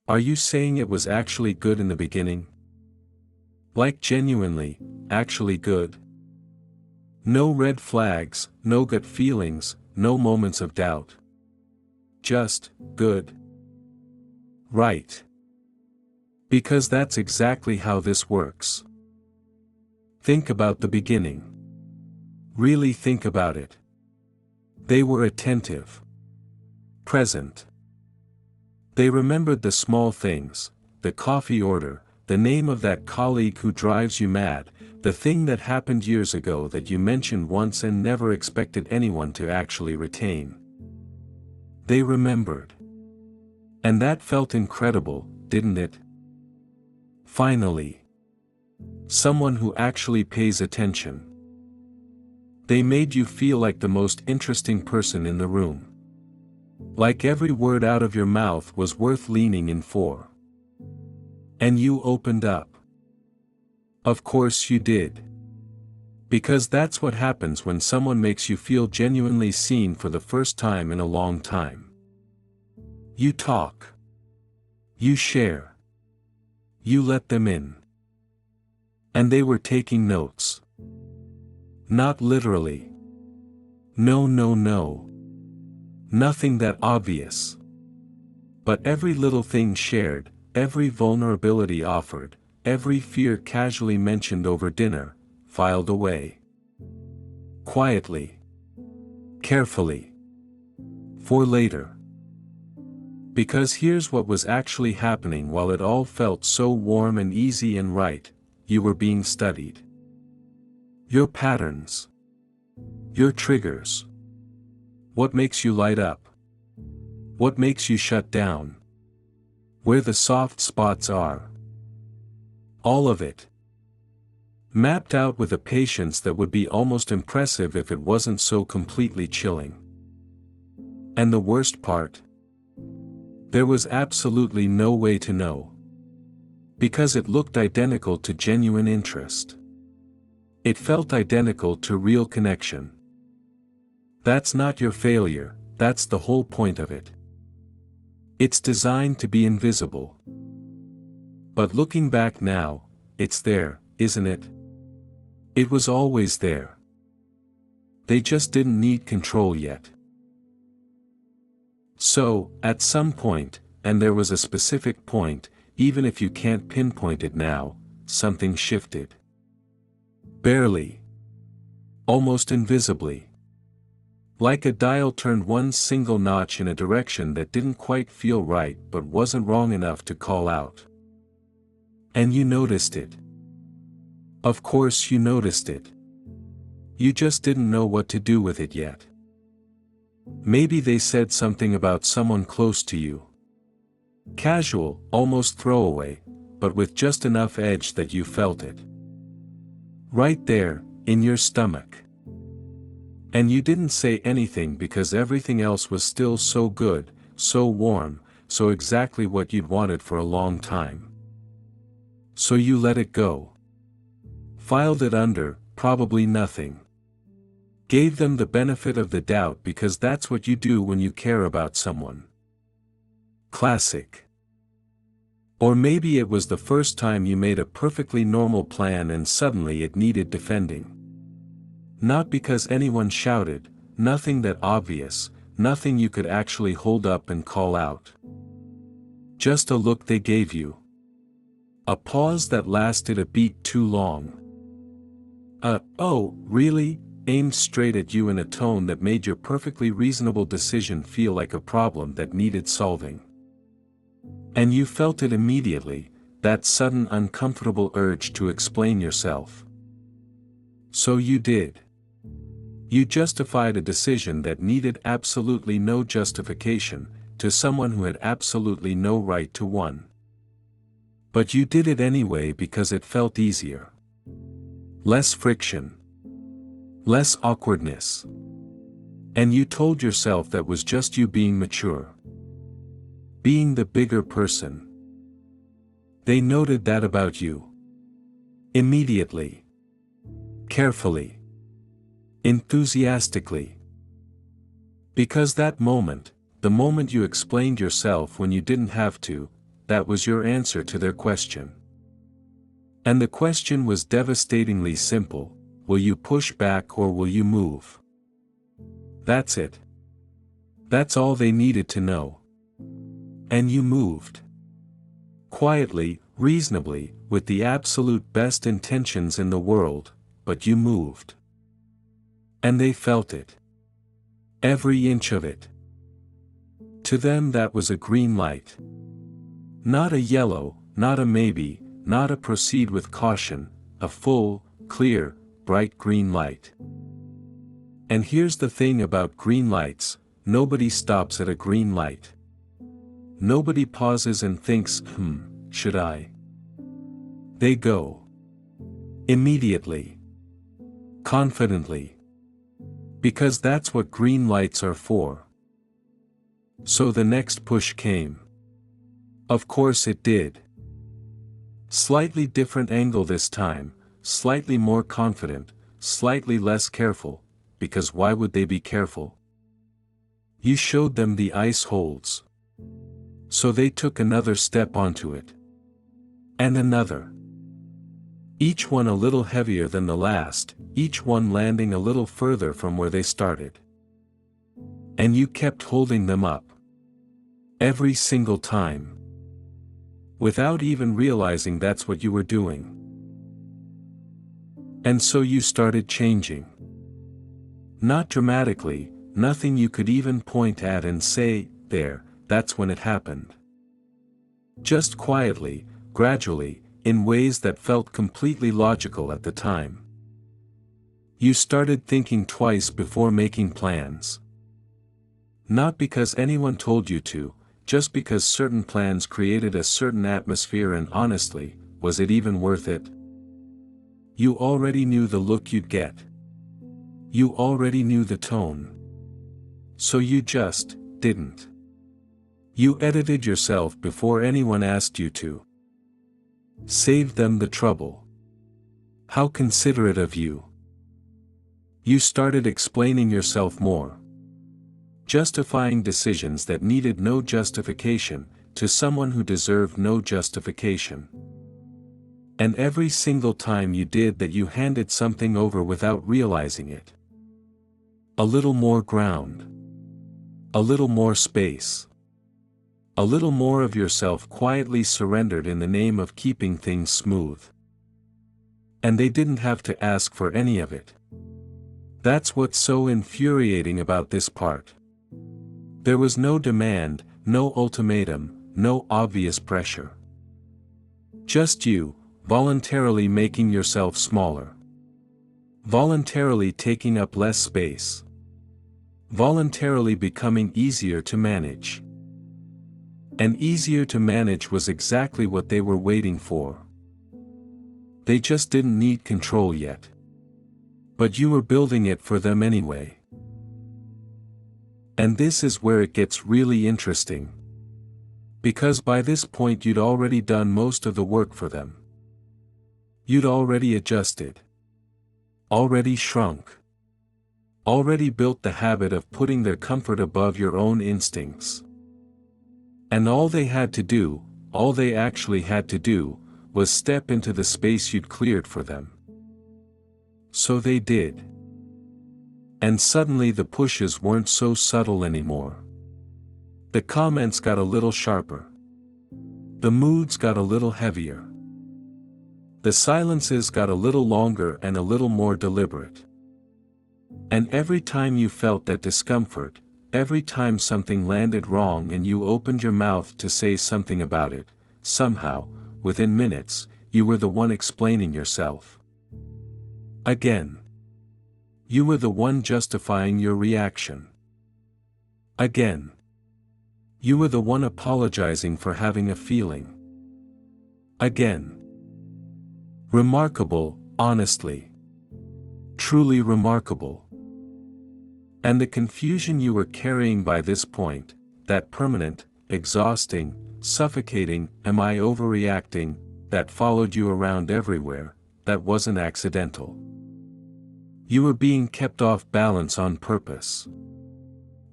Are you saying it was actually good in the beginning? Like genuinely, actually good? No red flags, no gut feelings, no moments of doubt. Just, good. Right. Because that's exactly how this works. Think about the beginning. Really think about it. They were attentive. Present. They remembered the small things, the coffee order, the name of that colleague who drives you mad, the thing that happened years ago that you mentioned once and never expected anyone to actually retain. They remembered. And that felt incredible, didn't it? Finally. Someone who actually pays attention. They made you feel like the most interesting person in the room. Like every word out of your mouth was worth leaning in for. And you opened up. Of course you did. Because that's what happens when someone makes you feel genuinely seen for the first time in a long time. You talk. You share. You let them in. And they were taking notes. Not literally. No, no, no. Nothing that obvious. But every little thing shared, every vulnerability offered, every fear casually mentioned over dinner, filed away. Quietly. Carefully. For later. Because here's what was actually happening while it all felt so warm and easy and right, you were being studied. Your patterns. Your triggers. What makes you light up? What makes you shut down? Where the soft spots are. All of it. Mapped out with a patience that would be almost impressive if it wasn't so completely chilling. And the worst part? There was absolutely no way to know. Because it looked identical to genuine interest. It felt identical to real connection. That's not your failure, that's the whole point of it. It's designed to be invisible. But looking back now, it's there, isn't it? It was always there. They just didn't need control yet. So, at some point, and there was a specific point, even if you can't pinpoint it now, something shifted. Barely. Almost invisibly. Like a dial turned one single notch in a direction that didn't quite feel right but wasn't wrong enough to call out. And you noticed it. Of course you noticed it. You just didn't know what to do with it yet. Maybe they said something about someone close to you. Casual, almost throwaway, but with just enough edge that you felt it. Right there, in your stomach. And you didn't say anything because everything else was still so good, so warm, so exactly what you'd wanted for a long time. So you let it go. Filed it under, probably nothing. Gave them the benefit of the doubt because that's what you do when you care about someone. Classic. Or maybe it was the first time you made a perfectly normal plan and suddenly it needed defending. Not because anyone shouted, nothing that obvious, nothing you could actually hold up and call out. Just a look they gave you. A pause that lasted a beat too long. Oh, really? Aimed straight at you in a tone that made your perfectly reasonable decision feel like a problem that needed solving. And you felt it immediately, that sudden uncomfortable urge to explain yourself. So you did. You justified a decision that needed absolutely no justification, to someone who had absolutely no right to one. But you did it anyway because it felt easier. Less friction. Less awkwardness. And you told yourself that was just you being mature. Being the bigger person. They noted that about you. Immediately. Carefully. Enthusiastically. Because that moment, the moment you explained yourself when you didn't have to, that was your answer to their question. And the question was devastatingly simple: will you push back or will you move? That's it. That's all they needed to know. And you moved. Quietly, reasonably, with the absolute best intentions in the world, but you moved. And they felt it. Every inch of it. To them that was a green light. Not a yellow, not a maybe, not a proceed with caution, a full, clear, bright green light. And here's the thing about green lights: nobody stops at a green light. Nobody pauses and thinks, should I? They go. Immediately. Confidently. Because that's what green lights are for. So the next push came. Of course it did. Slightly different angle this time, slightly more confident, slightly less careful, because why would they be careful? You showed them the ice holds. So they took another step onto it. And another. Each one a little heavier than the last, each one landing a little further from where they started. And you kept holding them up. Every single time. Without even realizing that's what you were doing. And so you started changing. Not dramatically, nothing you could even point at and say, there, that's when it happened. Just quietly, gradually, in ways that felt completely logical at the time. You started thinking twice before making plans. Not because anyone told you to, just because certain plans created a certain atmosphere, and honestly, was it even worth it? You already knew the look you'd get. You already knew the tone. So you just didn't. You edited yourself before anyone asked you to. Saved them the trouble. How considerate of you. You started explaining yourself more. Justifying decisions that needed no justification, to someone who deserved no justification. And every single time you did that, you handed something over without realizing it. A little more ground. A little more space. A little more of yourself quietly surrendered in the name of keeping things smooth. And they didn't have to ask for any of it. That's what's so infuriating about this part. There was no demand, no ultimatum, no obvious pressure. Just you, voluntarily making yourself smaller. Voluntarily taking up less space. Voluntarily becoming easier to manage. And easier to manage was exactly what they were waiting for. They just didn't need control yet. But you were building it for them anyway. And this is where it gets really interesting. Because by this point you'd already done most of the work for them. You'd already adjusted. Already shrunk. Already built the habit of putting their comfort above your own instincts. And all they had to do, all they actually had to do, was step into the space you'd cleared for them. So they did. And suddenly the pushes weren't so subtle anymore. The comments got a little sharper. The moods got a little heavier. The silences got a little longer and a little more deliberate. And every time you felt that discomfort, every time something landed wrong and you opened your mouth to say something about it, somehow, within minutes, you were the one explaining yourself. Again. You were the one justifying your reaction. Again. You were the one apologizing for having a feeling. Again. Remarkable, honestly. Truly remarkable. And the confusion you were carrying by this point, that permanent, exhausting, suffocating, am I overreacting, that followed you around everywhere, that wasn't accidental. You were being kept off balance on purpose.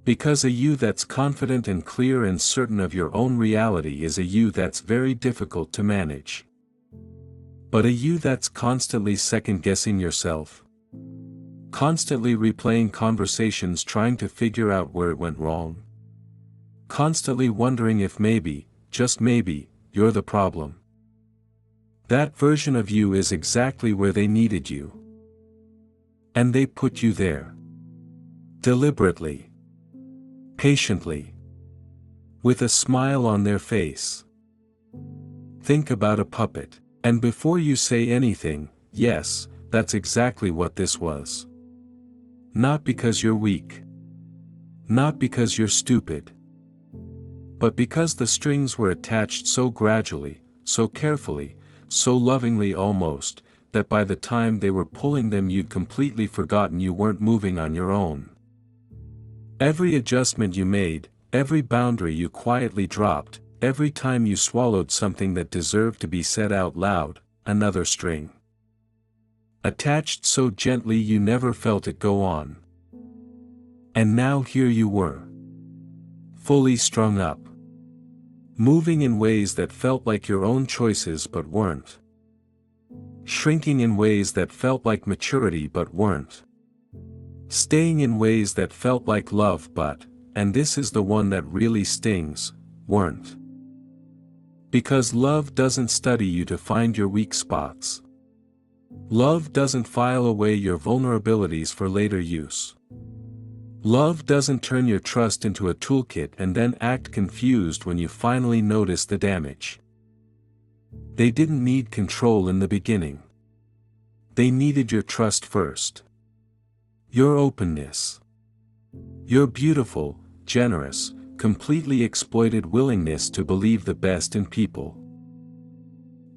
Because a you that's confident and clear and certain of your own reality is a you that's very difficult to manage. But a you that's constantly second-guessing yourself, constantly replaying conversations trying to figure out where it went wrong, constantly wondering if maybe, just maybe, you're the problem. That version of you is exactly where they needed you. And they put you there. Deliberately. Patiently. With a smile on their face. Think about a puppet, and before you say anything, yes, that's exactly what this was. Not because you're weak. Not because you're stupid. But because the strings were attached so gradually, so carefully, so lovingly almost, that by the time they were pulling them you'd completely forgotten you weren't moving on your own. Every adjustment you made, every boundary you quietly dropped, every time you swallowed something that deserved to be said out loud, another string. Attached so gently you never felt it go on. And now here you were. Fully strung up. Moving in ways that felt like your own choices but weren't. Shrinking in ways that felt like maturity but weren't. Staying in ways that felt like love but, and this is the one that really stings, weren't. Because love doesn't study you to find your weak spots. Love doesn't file away your vulnerabilities for later use. Love doesn't turn your trust into a toolkit and then act confused when you finally notice the damage. They didn't need control in the beginning. They needed your trust first. Your openness. Your beautiful, generous, completely exploited willingness to believe the best in people.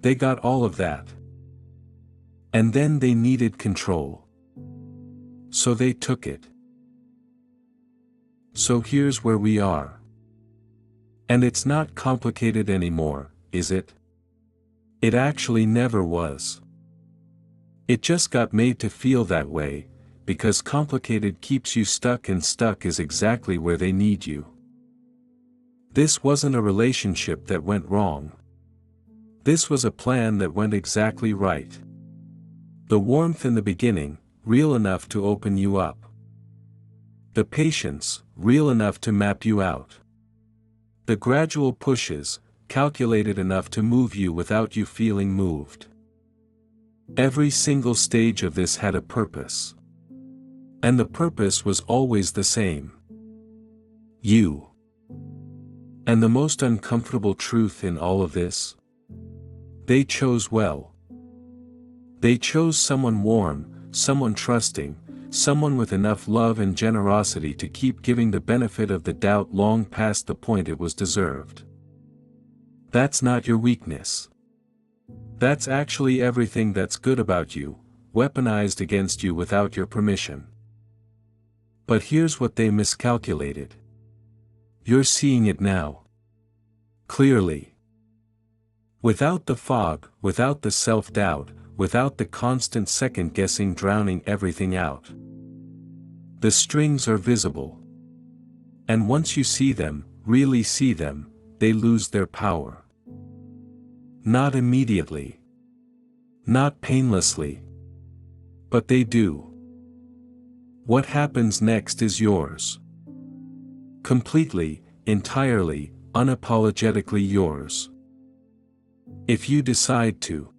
They got all of that. And then they needed control. So they took it. So here's where we are. And it's not complicated anymore, is it? It actually never was. It just got made to feel that way, because complicated keeps you stuck and stuck is exactly where they need you. This wasn't a relationship that went wrong. This was a plan that went exactly right. The warmth in the beginning, real enough to open you up. The patience, real enough to map you out. The gradual pushes, calculated enough to move you without you feeling moved. Every single stage of this had a purpose. And the purpose was always the same. You. And the most uncomfortable truth in all of this? They chose well. They chose someone warm, someone trusting, someone with enough love and generosity to keep giving the benefit of the doubt long past the point it was deserved. That's not your weakness. That's actually everything that's good about you, weaponized against you without your permission. But here's what they miscalculated. You're seeing it now. Clearly. Without the fog, without the self-doubt, without the constant second-guessing drowning everything out. The strings are visible. And once you see them, really see them, they lose their power. Not immediately. Not painlessly. But they do. What happens next is yours. Completely, entirely, unapologetically yours. If you decide to.